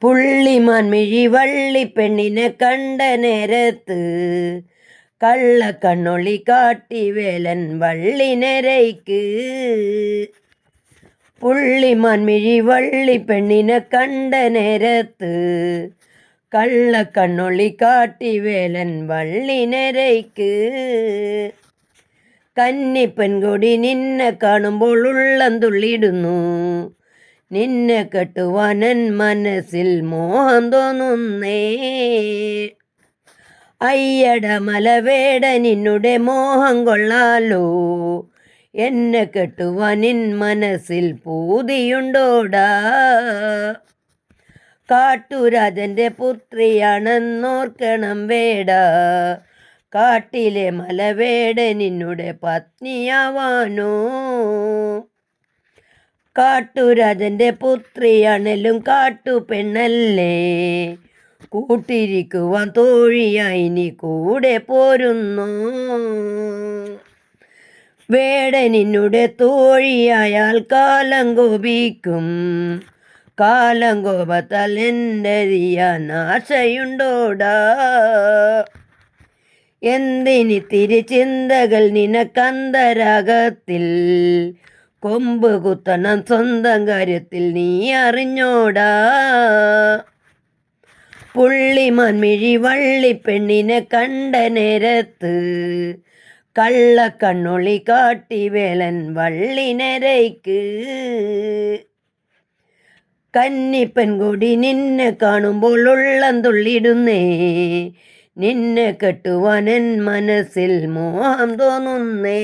പുള്ളിമാൻ മിഴി വള്ളി പെണ്ണിനെ കണ്ട നേരത്ത് കള്ളക്കണ്ണൊളി കാട്ടി വേലൻ വള്ളിനരയ്ക്ക്. പുള്ളിമാൻ മിഴി വള്ളി പെണ്ണിനെ കണ്ട നേരത്ത് കള്ളക്കണ്ണൊളി കാട്ടി വേലൻ വള്ളിനരയ്ക്ക്. കന്നിപ്പെൺകൊടി നിന്നെ കാണുമ്പോൾ ഉള്ളം തുള്ളിടുന്നു, നിന്നെ കെട്ടുവാനൻ മനസ്സിൽ മോഹം തോന്നുന്നേ. അയ്യട മലവേട നിന്നുടെ മോഹം കൊള്ളാലോ, എന്നെ കെട്ടുവാനിൻ മനസ്സിൽ പൂതിയുണ്ടോടാ. കാട്ടുരാജന്റെ പുത്രിയാണെന്നോർക്കണം വേട, കാട്ടിലെ മലവേട നിന്നുടെ പത്നിയാവാനോ. കാട്ടുരാജന്റെ പുത്രിയാണെങ്കിലും കാട്ടു പെണ്ണല്ലേ, കൂട്ടിരിക്കുവാൻ തോഴിയായി നീ കൂടെ പോരുന്നു. വേട നിന്നുടെ തോഴിയായാൽ കാലം കോപിക്കും, കാലം കോപത്താൽ എന്തറിയാൻ ആശയുണ്ടോടാ. എന്തിനിത്തിരി ചിന്തകൾ നിനക്കന്തരാഗത്തിൽ, കൊമ്പ് കുത്തണം സ്വന്തം കാര്യത്തിൽ നീ അറിഞ്ഞോടാ. പുള്ളിമാൻ മിഴി വള്ളി പെണ്ണിനെ കണ്ട നേരത്ത് കള്ളക്കണ്ണൊളി കാട്ടി വേലൻ വള്ളിനരയ്ക്ക്. കന്നിപ്പെൺകൊടി നിന്നെ കാണുമ്പോൾ ഉള്ളം തുള്ളിടുന്നേ, നിന്നെ കെട്ടുവാനൻ മനസ്സിൽ മോഹം തോന്നുന്നേ.